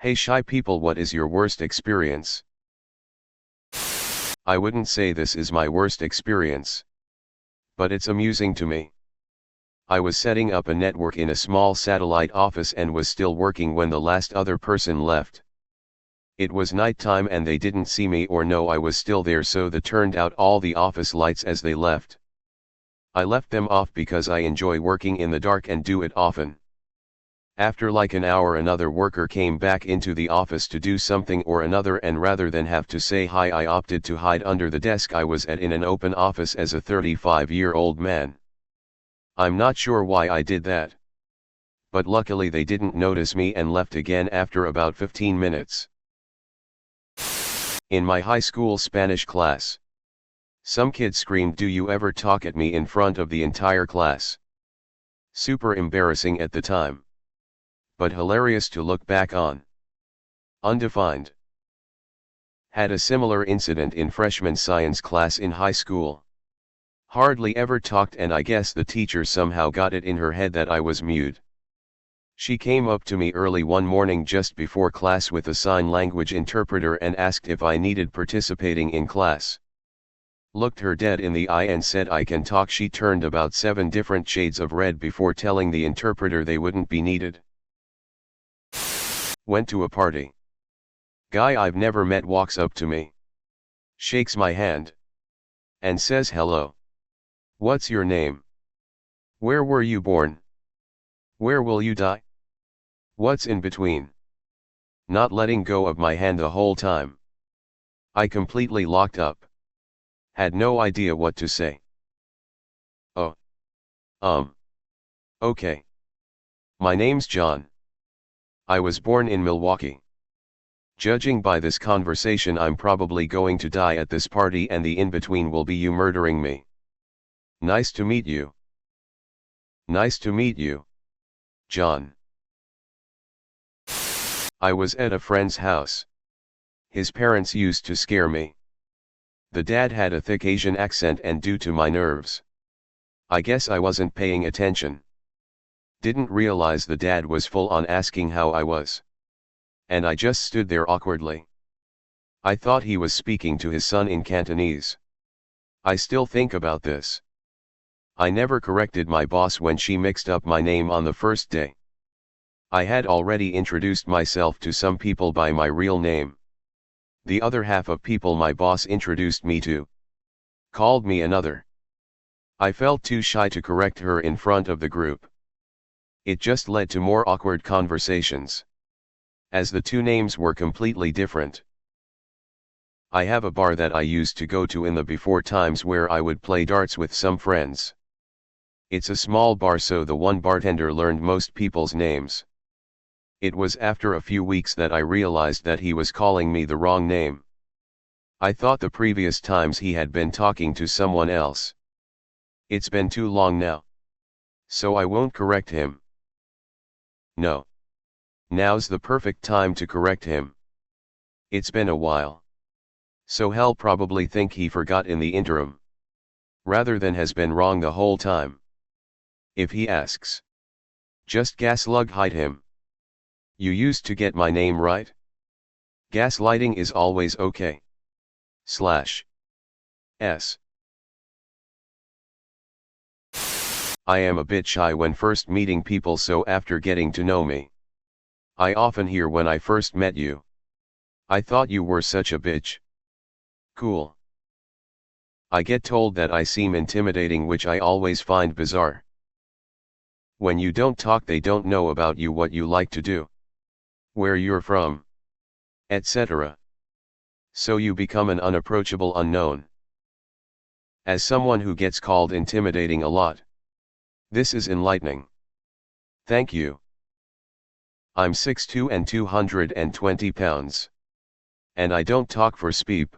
Hey shy people, what is your worst experience? I wouldn't say this is my worst experience, but it's amusing to me. I was setting up a network in a small satellite office and was still working when the last other person left. It was nighttime and they didn't see me or know I was still there, so they turned out all the office lights as they left. I left them off because I enjoy working in the dark and do it often. After like an hour, another worker came back into the office to do something or another, and rather than have to say hi, I opted to hide under the desk I was at in an open office as a 35-year-old man. I'm not sure why I did that, but luckily they didn't notice me and left again after about 15 minutes. In my high school Spanish class, some kid screamed, "Do you ever talk at me?" in front of the entire class. Super embarrassing at the time, but hilarious to look back on. Undefined. Had a similar incident in freshman science class in high school. Hardly ever talked, and I guess the teacher somehow got it in her head that I was mute. She came up to me early one morning just before class with a sign language interpreter and asked if I needed participating in class. Looked her dead in the eye and said, "I can talk." She turned about 7 different shades of red before telling the interpreter they wouldn't be needed. Went to a party. Guy I've never met walks up to me, shakes my hand, and says hello. What's your name? Where were you born? Where will you die? What's in between? Not letting go of my hand the whole time. I completely locked up. Had no idea what to say. Oh. Okay. My name's John. I was born in Milwaukee. Judging by this conversation, I'm probably going to die at this party, and the in-between will be you murdering me. Nice to meet you. Nice to meet you, John. I was at a friend's house. His parents used to scare me. The dad had a thick Asian accent, and due to my nerves, I guess I wasn't paying attention. Didn't realize the dad was full on asking how I was. And I just stood there awkwardly. I thought he was speaking to his son in Cantonese. I still think about this. I never corrected my boss when she mixed up my name on the first day. I had already introduced myself to some people by my real name. The other half of people my boss introduced me to called me another. I felt too shy to correct her in front of the group. It just led to more awkward conversations, as the two names were completely different. I have a bar that I used to go to in the before times where I would play darts with some friends. It's a small bar, so the one bartender learned most people's names. It was after a few weeks that I realized that he was calling me the wrong name. I thought the previous times he had been talking to someone else. It's been too long now, so I won't correct him. No. Now's the perfect time to correct him. It's been a while, so he'll probably think he forgot in the interim, rather than has been wrong the whole time. If he asks, just gaslight him. You used to get my name right? Gaslighting is always okay. /S. I am a bit shy when first meeting people, so after getting to know me, I often hear, "When I first met you, I thought you were such a bitch." Cool. I get told that I seem intimidating, which I always find bizarre. When you don't talk, they don't know about you, what you like to do, where you're from, etc. So you become an unapproachable unknown. As someone who gets called intimidating a lot, this is enlightening. Thank you. I'm 6'2" and 220 pounds. And I don't talk for speep.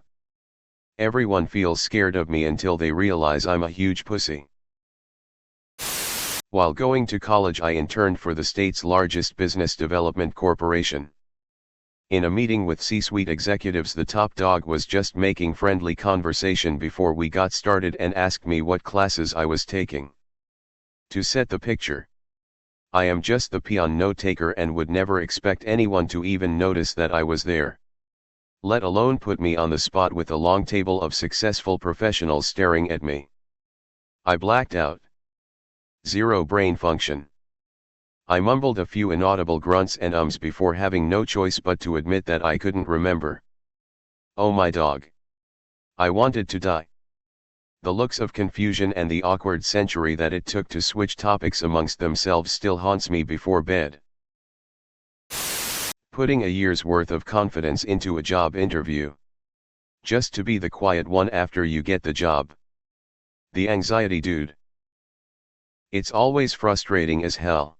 Everyone feels scared of me until they realize I'm a huge pussy. While going to college, I interned for the state's largest business development corporation. In a meeting with C-suite executives, the top dog was just making friendly conversation before we got started and asked me what classes I was taking. To set the picture, I am just the peon note-taker and would never expect anyone to even notice that I was there. Let alone put me on the spot with a long table of successful professionals staring at me. I blacked out. Zero brain function. I mumbled a few inaudible grunts and ums before having no choice but to admit that I couldn't remember. Oh my dog. I wanted to die. The looks of confusion and the awkward century that it took to switch topics amongst themselves still haunts me before bed. Putting a year's worth of confidence into a job interview. Just to be the quiet one after you get the job. The anxiety dude. It's always frustrating as hell.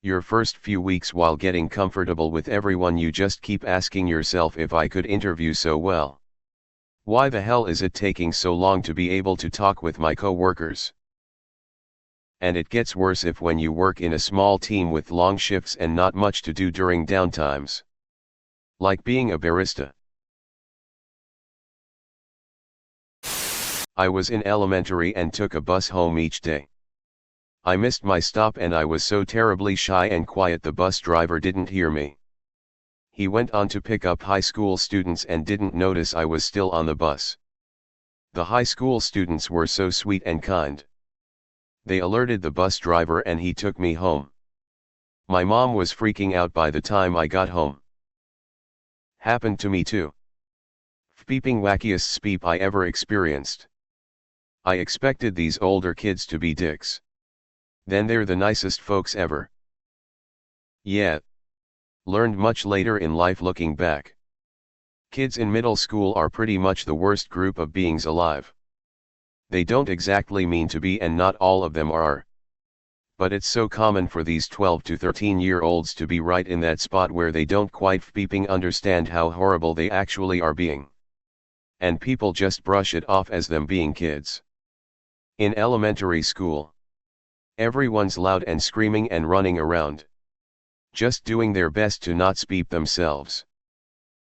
Your first few weeks while getting comfortable with everyone, you just keep asking yourself, if I could interview so well. Why the hell is it taking so long to be able to talk with my co-workers? And it gets worse if when you work in a small team with long shifts and not much to do during downtimes. Like being a barista. I was in elementary and took a bus home each day. I missed my stop and I was so terribly shy and quiet the bus driver didn't hear me. He went on to pick up high school students and didn't notice I was still on the bus. The high school students were so sweet and kind. They alerted the bus driver and he took me home. My mom was freaking out by the time I got home. Happened to me too. Beeping wackiest speep I ever experienced. I expected these older kids to be dicks. Then they're the nicest folks ever. Yeah. Learned much later in life looking back. Kids in middle school are pretty much the worst group of beings alive. They don't exactly mean to be and not all of them are. But it's so common for these 12 to 13-year-olds to be right in that spot where they don't quite beeping understand how horrible they actually are being. And people just brush it off as them being kids. In elementary school, everyone's loud and screaming and running around. Just doing their best to not beep themselves.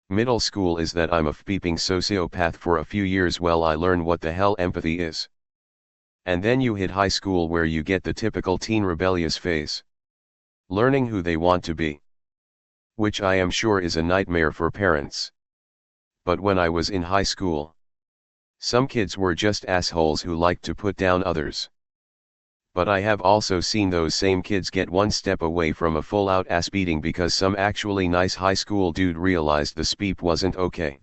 Middle school is that I'm a beeping sociopath for a few years while I learn what the hell empathy is. And then you hit high school where you get the typical teen rebellious phase. Learning who they want to be. Which I am sure is a nightmare for parents. But when I was in high school, some kids were just assholes who liked to put down others. But I have also seen those same kids get one step away from a full-out ass beating because some actually nice high school dude realized the speep wasn't okay.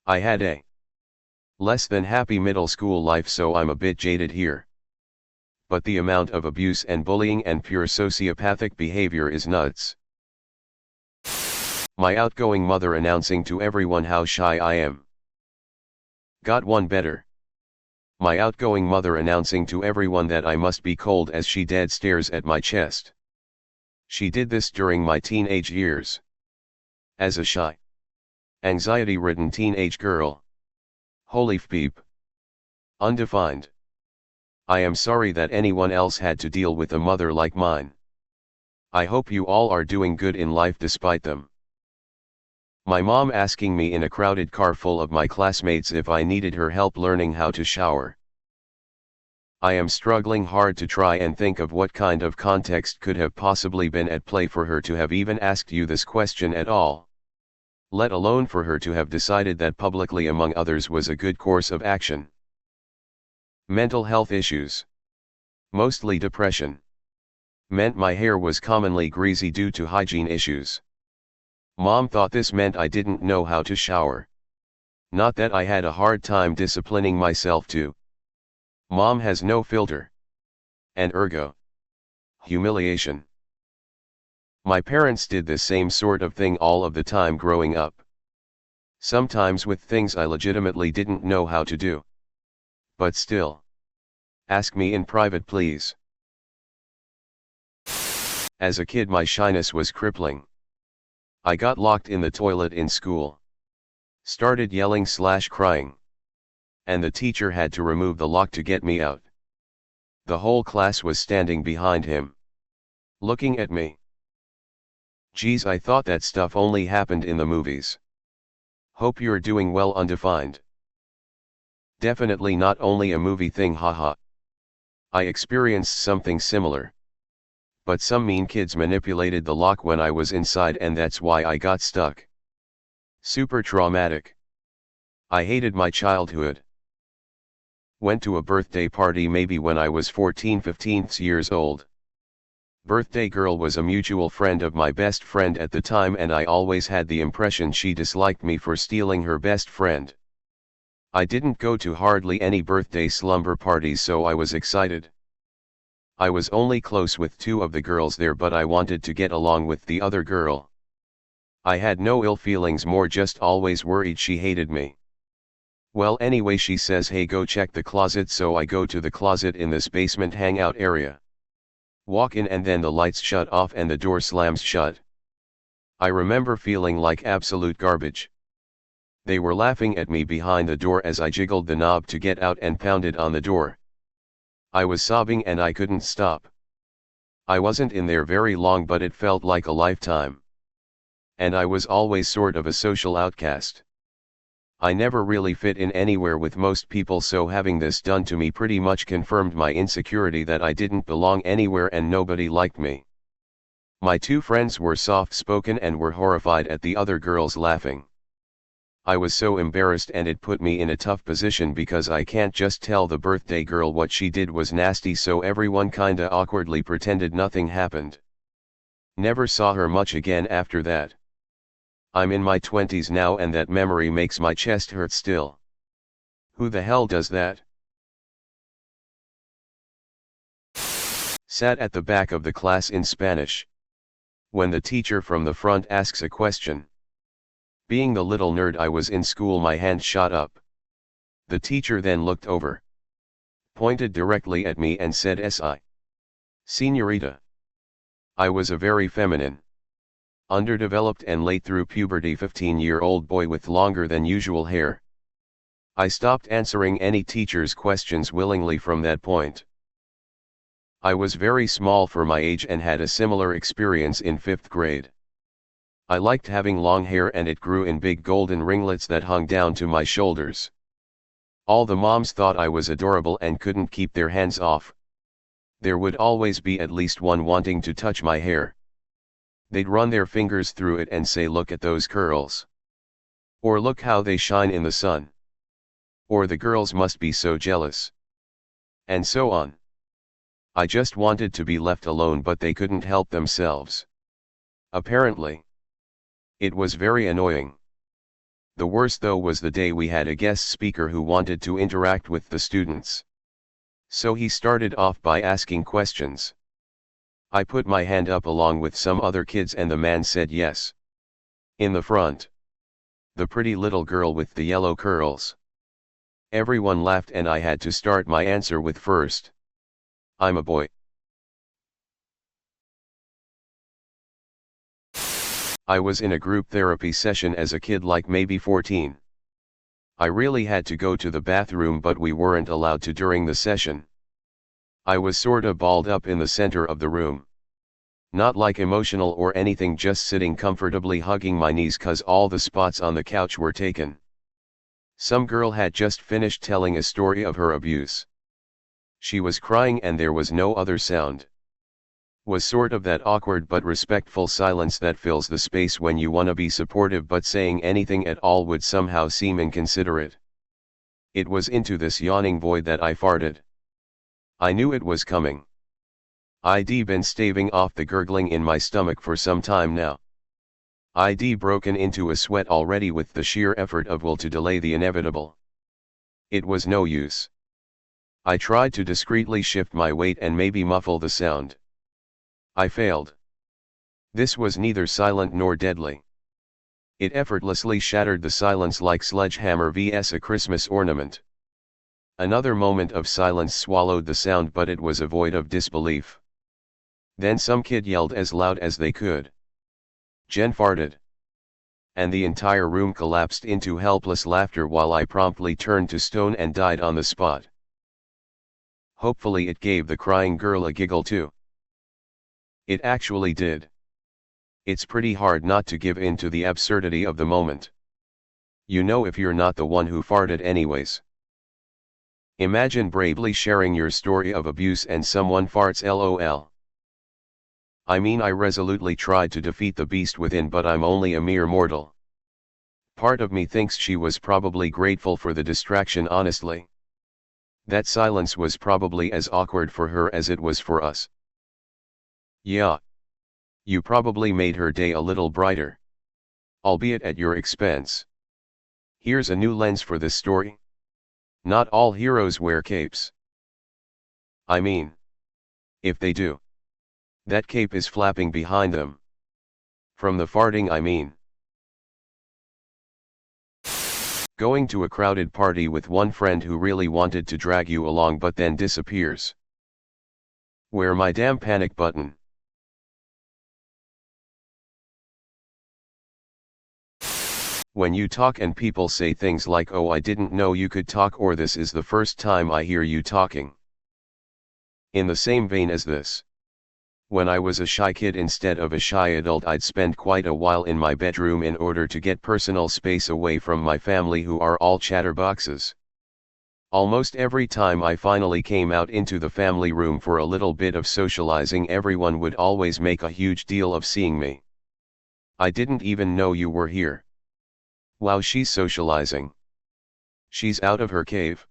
I had a less than happy middle school life, so I'm a bit jaded here. But the amount of abuse and bullying and pure sociopathic behavior is nuts. My outgoing mother announcing to everyone how shy I am. Got one better. My outgoing mother announcing to everyone that I must be cold as she dead stares at my chest. She did this during my teenage years. As a shy, anxiety-ridden teenage girl. Holy beep. Undefined. I am sorry that anyone else had to deal with a mother like mine. I hope you all are doing good in life despite them. My mom asking me in a crowded car full of my classmates if I needed her help learning how to shower. I am struggling hard to try and think of what kind of context could have possibly been at play for her to have even asked you this question at all. Let alone for her to have decided that publicly among others was a good course of action. Mental health issues. Mostly depression. Meant my hair was commonly greasy due to hygiene issues. Mom thought this meant I didn't know how to shower. Not that I had a hard time disciplining myself to. Mom has no filter. And ergo. Humiliation. My parents did the same sort of thing all of the time growing up. Sometimes with things I legitimately didn't know how to do. But still. Ask me in private, please. As a kid, my shyness was crippling. I got locked in the toilet in school. Started yelling/crying. And the teacher had to remove the lock to get me out. The whole class was standing behind him. Looking at me. Geez, I thought that stuff only happened in the movies. Hope you're doing well. Undefined. Definitely not only a movie thing, haha. I experienced something similar. but some mean kids manipulated the lock when I was inside and that's why I got stuck. Super traumatic. I hated my childhood. Went to a birthday party maybe when I was 14-15 years old. Birthday girl was a mutual friend of my best friend at the time and I always had the impression she disliked me for stealing her best friend. I didn't go to hardly any birthday slumber parties so I was excited. I was only close with two of the girls there but I wanted to get along with the other girl. I had no ill feelings, more just always worried she hated me. Well, anyway, she says, hey, go check the closet, so I go to the closet in this basement hangout area. Walk in and then the lights shut off and the door slams shut. I remember feeling like absolute garbage. They were laughing at me behind the door as I jiggled the knob to get out and pounded on the door. I was sobbing and I couldn't stop. I wasn't in there very long but it felt like a lifetime. And I was always sort of a social outcast. I never really fit in anywhere with most people, so having this done to me pretty much confirmed my insecurity that I didn't belong anywhere and nobody liked me. My two friends were soft-spoken and were horrified at the other girls laughing. I was so embarrassed and it put me in a tough position because I can't just tell the birthday girl what she did was nasty, so everyone kinda awkwardly pretended nothing happened. Never saw her much again after that. I'm in my 20s now and that memory makes my chest hurt still. Who the hell does that? Sat at the back of the class in Spanish. When the teacher from the front asks a question. Being the little nerd I was in school, my hand shot up. The teacher then looked over. Pointed directly at me and said, "Si. Señorita." I was a very feminine, underdeveloped and late through puberty 15-year-old boy with longer than usual hair. I stopped answering any teacher's questions willingly from that point. I was very small for my age and had a similar experience in 5th grade. I liked having long hair and it grew in big golden ringlets that hung down to my shoulders. All the moms thought I was adorable and couldn't keep their hands off. There would always be at least one wanting to touch my hair. They'd run their fingers through it and say, "Look at those curls." Or "Look how they shine in the sun." Or "The girls must be so jealous." And so on. I just wanted to be left alone, but they couldn't help themselves. Apparently. It was very annoying. The worst though was the day we had a guest speaker who wanted to interact with the students. So he started off by asking questions. I put my hand up along with some other kids and the man said yes. In the front. The pretty little girl with the yellow curls. Everyone laughed and I had to start my answer with first. I'm a boy. I was in a group therapy session as a kid, like maybe 14. I really had to go to the bathroom but we weren't allowed to during the session. I was sorta balled up in the center of the room. Not like emotional or anything, just sitting comfortably hugging my knees cause all the spots on the couch were taken. Some girl had just finished telling a story of her abuse. She was crying and there was no other sound. Was sort of that awkward but respectful silence that fills the space when you wanna be supportive but saying anything at all would somehow seem inconsiderate. It was into this yawning void that I farted. I knew it was coming. I'd been staving off the gurgling in my stomach for some time now. I'd broken into a sweat already with the sheer effort of will to delay the inevitable. It was no use. I tried to discreetly shift my weight and maybe muffle the sound. I failed. This was neither silent nor deadly. It effortlessly shattered the silence like sledgehammer vs. a Christmas ornament. Another moment of silence swallowed the sound, but it was a void of disbelief. Then some kid yelled as loud as they could. "Jen farted." And the entire room collapsed into helpless laughter while I promptly turned to stone and died on the spot. Hopefully it gave the crying girl a giggle too. It actually did. It's pretty hard not to give in to the absurdity of the moment. You know, if you're not the one who farted anyways. Imagine bravely sharing your story of abuse and someone farts, lol. I mean, I resolutely tried to defeat the beast within, but I'm only a mere mortal. Part of me thinks she was probably grateful for the distraction, honestly. That silence was probably as awkward for her as it was for us. Yeah. You probably made her day a little brighter. Albeit at your expense. Here's a new lens for this story. Not all heroes wear capes. I mean, if they do, that cape is flapping behind them. From the farting, I mean. Going to a crowded party with one friend who really wanted to drag you along but then disappears. Where my damn panic button? When you talk and people say things like, "Oh, I didn't know you could talk," or "This is the first time I hear you talking." In the same vein as this. When I was a shy kid instead of a shy adult, I'd spend quite a while in my bedroom in order to get personal space away from my family, who are all chatterboxes. Almost every time I finally came out into the family room for a little bit of socializing, everyone would always make a huge deal of seeing me. "I didn't even know you were here. Wow, she's socializing. She's out of her cave."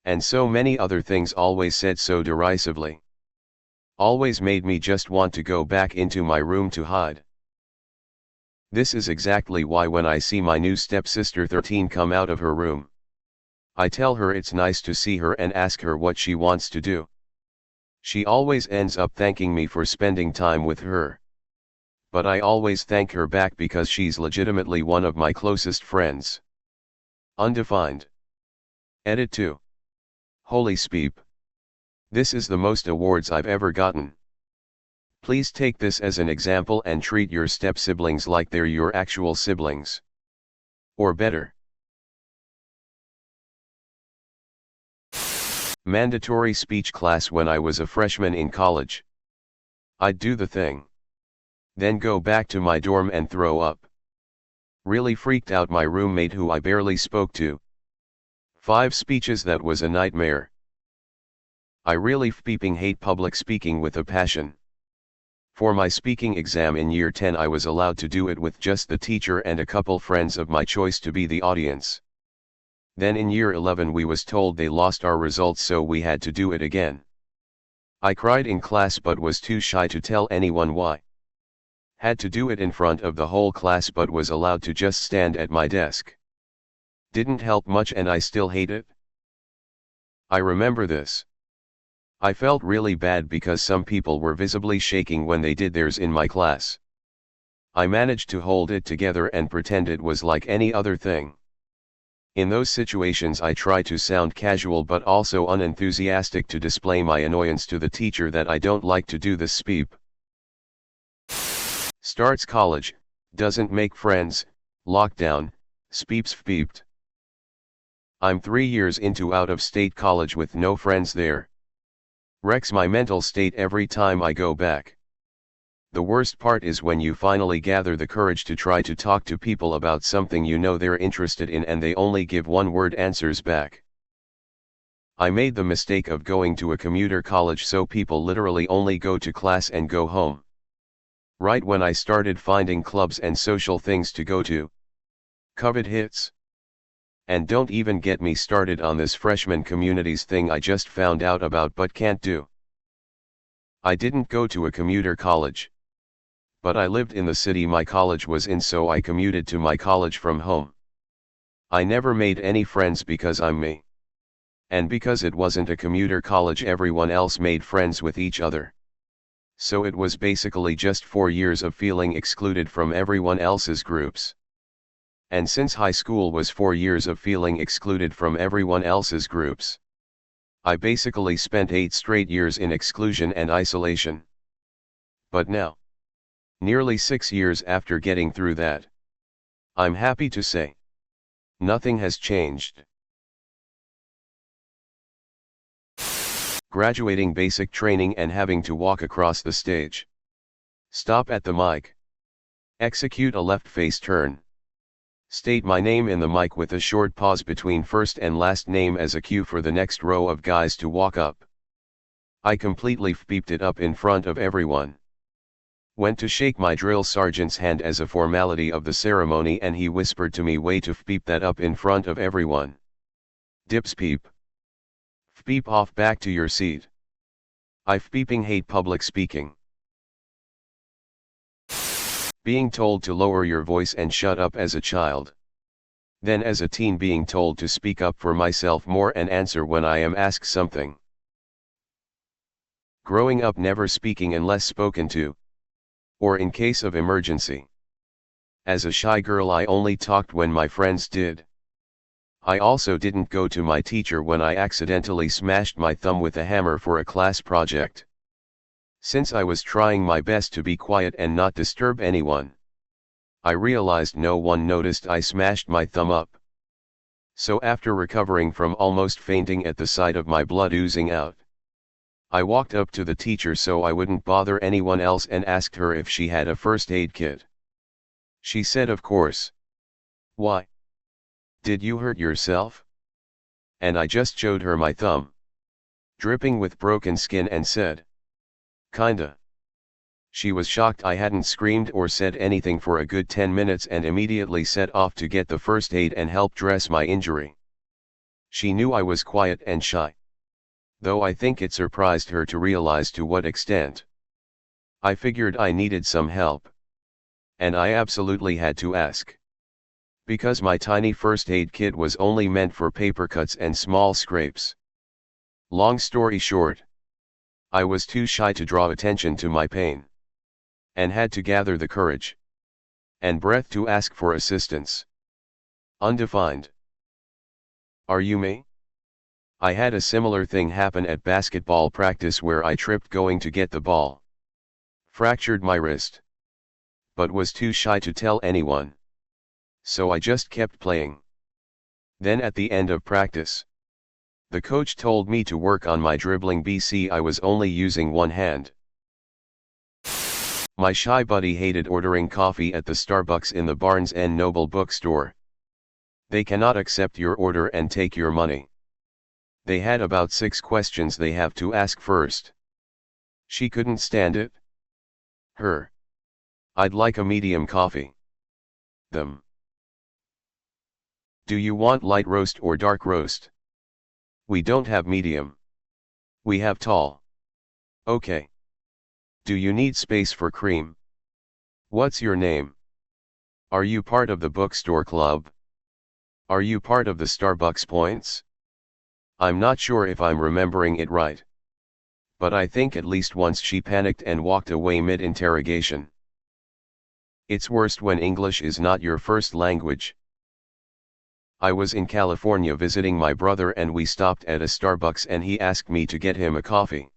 And so many other things, always said so derisively. Always made me just want to go back into my room to hide. This is exactly why when I see my new stepsister 13 come out of her room, I tell her it's nice to see her and ask her what she wants to do. She always ends up thanking me for spending time with her. But I always thank her back because she's legitimately one of my closest friends. Undefined. Edit 2. Holy speep. This is the most awards I've ever gotten. Please take this as an example and treat your step-siblings like they're your actual siblings. Or better. Mandatory speech class when I was a freshman in college. I'd do the thing. Then go back to my dorm and throw up. Really freaked out my roommate, who I barely spoke to. 5 speeches, that was a nightmare. I really flipping hate public speaking with a passion. For my speaking exam in year 10, I was allowed to do it with just the teacher and a couple friends of my choice to be the audience. Then in year 11 we was told they lost our results, so we had to do it again. I cried in class but was too shy to tell anyone why. Had to do it in front of the whole class but was allowed to just stand at my desk. Didn't help much and I still hate it. I remember this. I felt really bad because some people were visibly shaking when they did theirs in my class. I managed to hold it together and pretend it was like any other thing. In those situations I try to sound casual but also unenthusiastic to display my annoyance to the teacher that I don't like to do this speep. Starts college, doesn't make friends, lockdown, speeps fpeeped. I'm 3 years into out-of-state college with no friends there. Wrecks my mental state every time I go back. The worst part is when you finally gather the courage to try to talk to people about something you know they're interested in and they only give one-word answers back. I made the mistake of going to a commuter college, so people literally only go to class and go home. Right when I started finding clubs and social things to go to. COVID hits. And don't even get me started on this freshman communities thing I just found out about but can't do. I didn't go to a commuter college. But I lived in the city my college was in, so I commuted to my college from home. I never made any friends because I'm me. And because it wasn't a commuter college, everyone else made friends with each other. So it was basically just 4 years of feeling excluded from everyone else's groups. And since high school was 4 years of feeling excluded from everyone else's groups, I basically spent 8 straight years in exclusion and isolation. But now, nearly 6 years after getting through that, I'm happy to say, nothing has changed. Graduating basic training and having to walk across the stage. Stop at the mic. Execute a left face turn. State my name in the mic with a short pause between first and last name as a cue for the next row of guys to walk up. I completely fbeeped it up in front of everyone. Went to shake my drill sergeant's hand as a formality of the ceremony, and he whispered to me, "Way to peep that up in front of everyone. Dips peep. Peep off back to your seat. I peeping hate public speaking." Being told to lower your voice and shut up as a child. Then as a teen being told to speak up for myself more and answer when I am asked something. Growing up never speaking unless spoken to, or in case of emergency. As a shy girl I only talked when my friends did. I also didn't go to my teacher when I accidentally smashed my thumb with a hammer for a class project. Since I was trying my best to be quiet and not disturb anyone, I realized no one noticed I smashed my thumb up. So after recovering from almost fainting at the sight of my blood oozing out, I walked up to the teacher so I wouldn't bother anyone else and asked her if she had a first aid kit. She said of course. "Why? Did you hurt yourself?" And I just showed her my thumb, dripping with broken skin, and said, "Kinda." She was shocked I hadn't screamed or said anything for a good 10 minutes and immediately set off to get the first aid and help dress my injury. She knew I was quiet and shy, though I think it surprised her to realize to what extent. I figured I needed some help, and I absolutely had to ask. Because my tiny first aid kit was only meant for paper cuts and small scrapes. Long story short, I was too shy to draw attention to my pain, and had to gather the courage and breath to ask for assistance. Undefined. Are you me? I had a similar thing happen at basketball practice where I tripped going to get the ball. Fractured my wrist, but was too shy to tell anyone. So I just kept playing. Then at the end of practice, the coach told me to work on my dribbling. I was only using one hand. My shy buddy hated ordering coffee at the Starbucks in the Barnes & Noble bookstore. They cannot accept your order and take your money. They had about 6 questions they have to ask first. She couldn't stand it. Her. I'd like a medium coffee. Them. Do you want light roast or dark roast? We don't have medium. We have tall. Okay. Do you need space for cream? What's your name? Are you part of the bookstore club? Are you part of the Starbucks points? I'm not sure if I'm remembering it right, but I think at least once she panicked and walked away mid-interrogation. It's worst when English is not your first language. I was in California visiting my brother and we stopped at a Starbucks and he asked me to get him a coffee.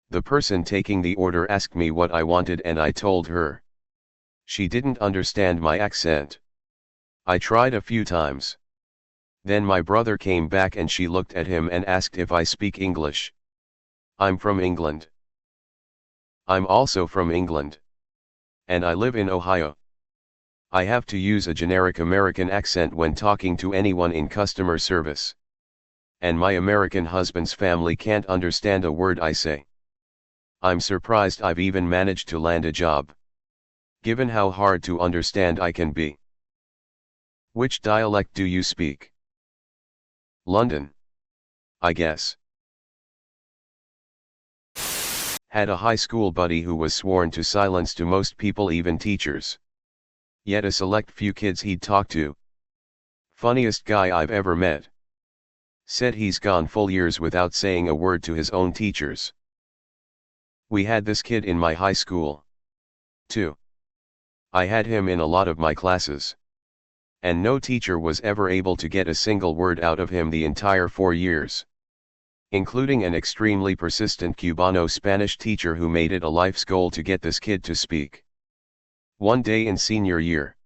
The person taking the order asked me what I wanted and I told her. She didn't understand my accent. I tried a few times. Then my brother came back and she looked at him and asked if I speak English. I'm from England. I'm also from England. And I live in Ohio. I have to use a generic American accent when talking to anyone in customer service. And my American husband's family can't understand a word I say. I'm surprised I've even managed to land a job, given how hard to understand I can be. Which dialect do you speak? London. I guess. Had a high school buddy who was sworn to silence to most people, even teachers. Yet a select few kids he'd talk to. Funniest guy I've ever met. Said he's gone full years without saying a word to his own teachers. We had this kid in my high school, too. I had him in a lot of my classes. And no teacher was ever able to get a single word out of him the entire 4 years. Including an extremely persistent Cubano-Spanish teacher who made it a life's goal to get this kid to speak. One day in senior year,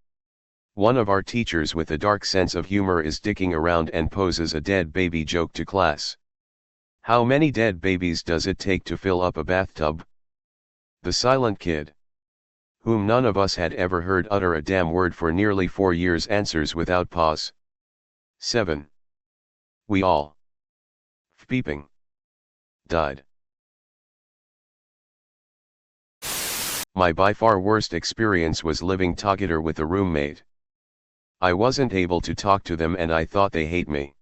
one of our teachers with a dark sense of humor is dicking around and poses a dead baby joke to class. How many dead babies does it take to fill up a bathtub? The silent kid, whom none of us had ever heard utter a damn word for nearly 4 years, answers without pause. 7. We all, peeping, died. My by far worst experience was living together with a roommate. I wasn't able to talk to them and I thought they hate me.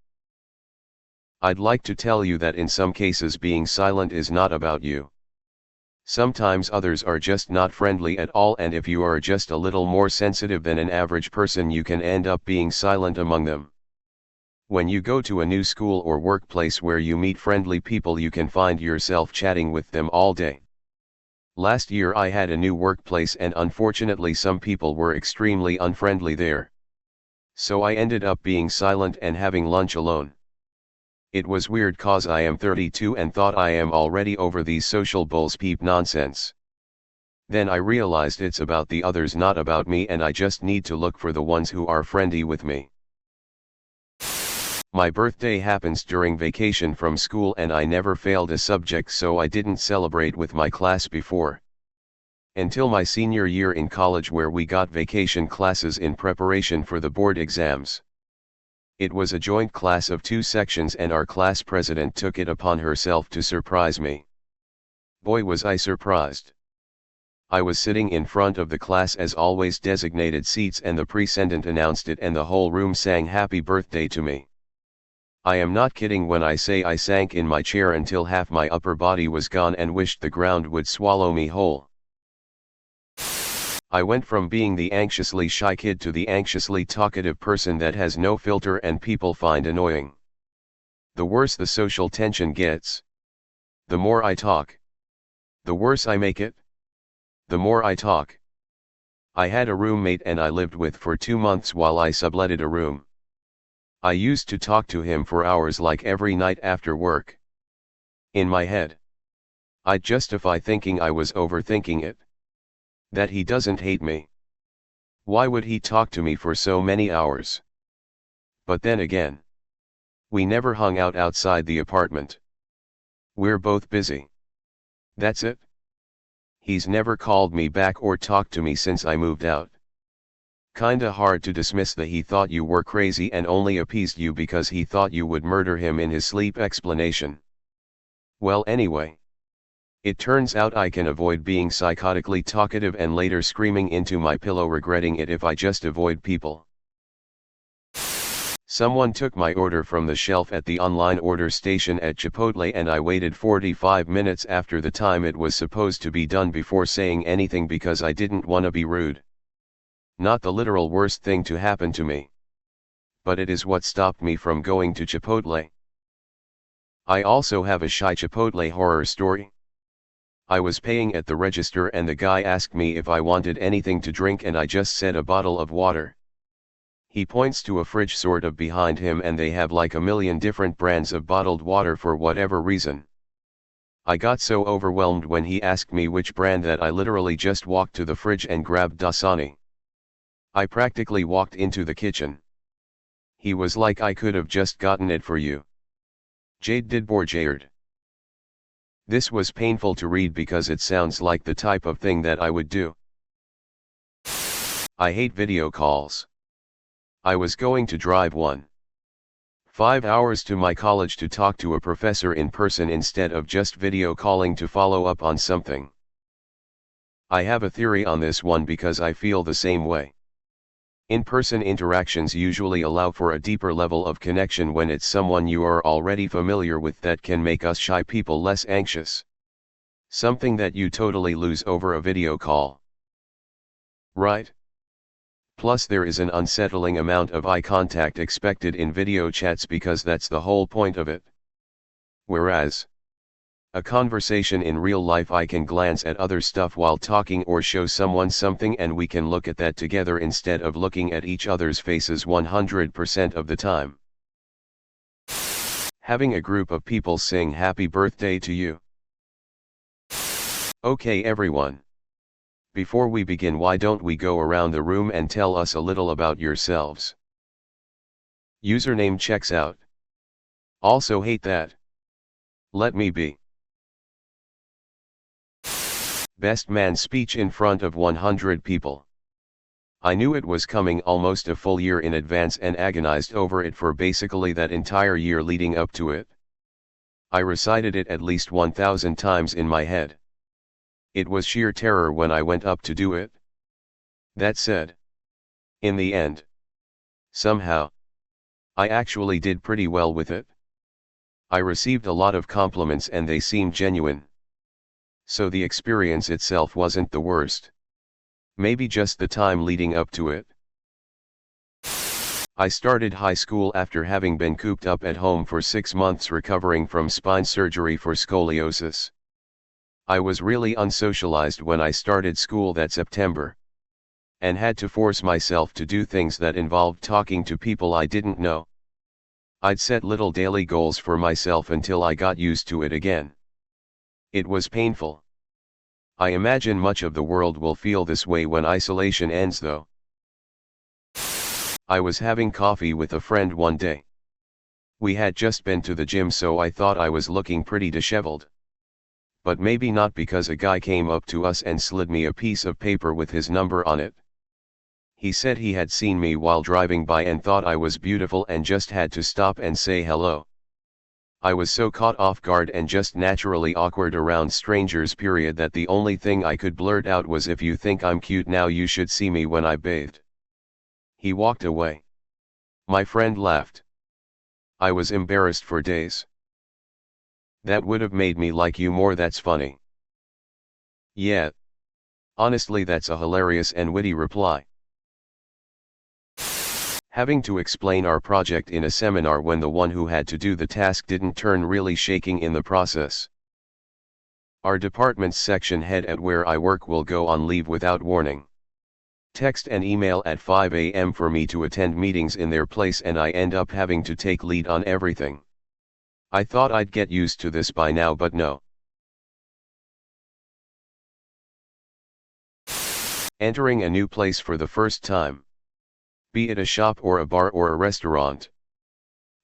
I'd like to tell you that in some cases being silent is not about you. Sometimes others are just not friendly at all, and if you are just a little more sensitive than an average person you can end up being silent among them. When you go to a new school or workplace where you meet friendly people you can find yourself chatting with them all day. Last year I had a new workplace and unfortunately some people were extremely unfriendly there. So I ended up being silent and having lunch alone. It was weird cause I am 32 and thought I am already over these social bulls peep nonsense. Then I realized it's about the others, not about me, and I just need to look for the ones who are friendly with me. My birthday happens during vacation from school and I never failed a subject, so I didn't celebrate with my class before. Until my senior year in college where we got vacation classes in preparation for the board exams. It was a joint class of 2 sections and our class president took it upon herself to surprise me. Boy was I surprised. I was sitting in front of the class as always designated seats and the president announced it and the whole room sang happy birthday to me. I am not kidding when I say I sank in my chair until half my upper body was gone and wished the ground would swallow me whole. I went from being the anxiously shy kid to the anxiously talkative person that has no filter and people find annoying. The worse the social tension gets. The more I talk. The worse I make it. The more I talk. I had a roommate and I lived with for 2 months while I subletted a room. I used to talk to him for hours like every night after work. In my head, I'd justify thinking I was overthinking it. That he doesn't hate me. Why would he talk to me for so many hours? But then again, we never hung out outside the apartment. We're both busy. That's it. He's never called me back or talked to me since I moved out. Kinda hard to dismiss the he thought you were crazy and only appeased you because he thought you would murder him in his sleep explanation. Well, anyway. It turns out I can avoid being psychotically talkative and later screaming into my pillow regretting it if I just avoid people. Someone took my order from the shelf at the online order station at Chipotle and I waited 45 minutes after the time it was supposed to be done before saying anything because I didn't want to be rude. Not the literal worst thing to happen to me. But it is what stopped me from going to Chipotle. I also have a shy Chipotle horror story. I was paying at the register and the guy asked me if I wanted anything to drink and I just said a bottle of water. He points to a fridge sort of behind him and they have like a million different brands of bottled water for whatever reason. I got so overwhelmed when he asked me which brand that I literally just walked to the fridge and grabbed Dasani. I practically walked into the kitchen. He was like, I could have just gotten it for you. Jade did Borjard. This was painful to read because it sounds like the type of thing that I would do. I hate video calls. I was going to drive 1.5 hours to my college to talk to a professor in person instead of just video calling to follow up on something. I have a theory on this one because I feel the same way. In-person interactions usually allow for a deeper level of connection when it's someone you are already familiar with that can make us shy people less anxious. Something that you totally lose over a video call. Right? Plus there is an unsettling amount of eye contact expected in video chats because that's the whole point of it. Whereas, a conversation in real life I can glance at other stuff while talking or show someone something and we can look at that together instead of looking at each other's faces 100% of the time. Having a group of people sing happy birthday to you. Okay everyone. Before we begin, why don't we go around the room and tell us a little about yourselves? Username checks out. Also hate that. Let me be. Best man speech in front of 100 people. I knew it was coming almost a full year in advance and agonized over it for basically that entire year leading up to it. I recited it at least 1,000 times in my head. It was sheer terror when I went up to do it. That said, in the end, somehow, I actually did pretty well with it. I received a lot of compliments and they seemed genuine. So the experience itself wasn't the worst. Maybe just the time leading up to it. I started high school after having been cooped up at home for 6 months recovering from spine surgery for scoliosis. I was really unsocialized when I started school that September. And had to force myself to do things that involved talking to people I didn't know. I'd set little daily goals for myself until I got used to it again. It was painful. I imagine much of the world will feel this way when isolation ends though. I was having coffee with a friend one day. We had just been to the gym, so I thought I was looking pretty disheveled. But maybe not, because a guy came up to us and slid me a piece of paper with his number on it. He said he had seen me while driving by and thought I was beautiful and just had to stop and say hello. I was so caught off guard and just naturally awkward around strangers that the only thing I could blurt out was, "If you think I'm cute now, you should see me when I bathed." He walked away. My friend laughed. I was embarrassed for days. "That would have made me like you more, that's funny." Yeah. Honestly, that's a hilarious and witty reply. Having to explain our project in a seminar when the one who had to do the task didn't turn really shaking in the process. Our department's section head at where I work will go on leave without warning. Text and email at 5 a.m. for me to attend meetings in their place, and I end up having to take lead on everything. I thought I'd get used to this by now, but no. Entering a new place for the first time. Be it a shop or a bar or a restaurant.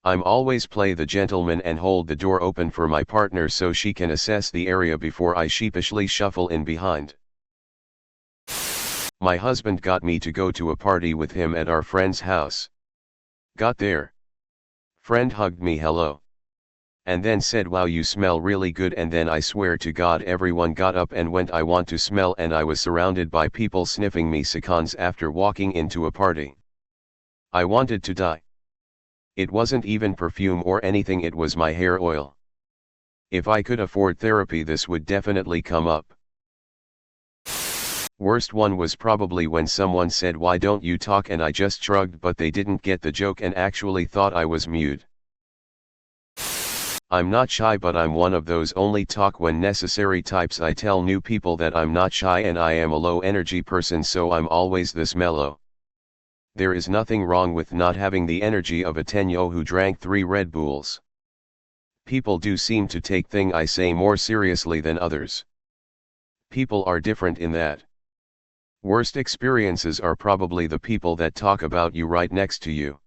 I'm always play the gentleman and hold the door open for my partner so she can assess the area before I sheepishly shuffle in behind. My husband got me to go to a party with him at our friend's house. Got there. Friend hugged me hello. And then said, "Wow, you smell really good," and then I swear to God everyone got up and went. I want to smell, and I was surrounded by people sniffing me seconds after walking into a party. I wanted to die. It wasn't even perfume or anything, it was my hair oil. If I could afford therapy, this would definitely come up. Worst one was probably when someone said, "Why don't you talk?" and I just shrugged, but they didn't get the joke and actually thought I was mute. I'm not shy, but I'm one of those only talk when necessary types. I tell new people that I'm not shy and I am a low energy person, so I'm always this mellow. There is nothing wrong with not having the energy of a 10-year-old who drank 3 Red Bulls. People do seem to take thing I say more seriously than others. People are different in that. Worst experiences are probably the people that talk about you right next to you.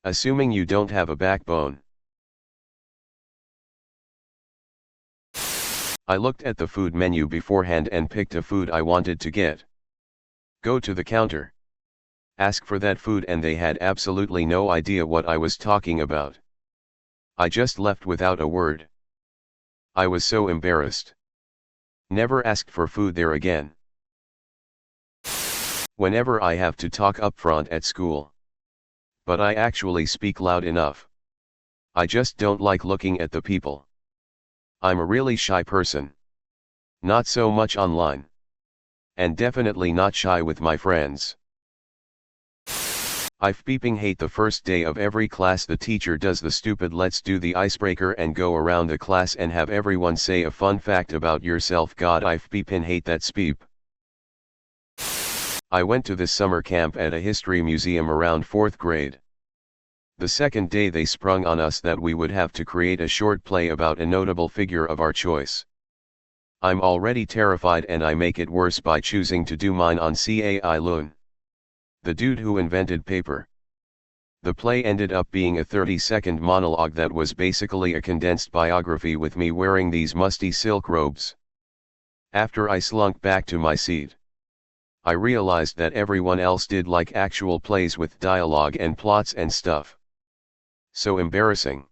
Assuming you don't have a backbone. I looked at the food menu beforehand and picked a food I wanted to get. Go to the counter. Ask for that food, and they had absolutely no idea what I was talking about. I just left without a word. I was so embarrassed. Never asked for food there again. Whenever I have to talk up front at school. But I actually speak loud enough. I just don't like looking at the people. I'm a really shy person. Not so much online. And definitely not shy with my friends. I flipping hate the first day of every class the teacher does the stupid "let's do the icebreaker" and go around the class and have everyone say a fun fact about yourself. God, I flipping hate that speep. I went to this summer camp at a history museum around 4th grade. The second day they sprung on us that we would have to create a short play about a notable figure of our choice. I'm already terrified and I make it worse by choosing to do mine on Cai Lun, the dude who invented paper. The play ended up being a 30-second monologue that was basically a condensed biography with me wearing these musty silk robes. After I slunk back to my seat, I realized that everyone else did like actual plays with dialogue and plots and stuff. So embarrassing.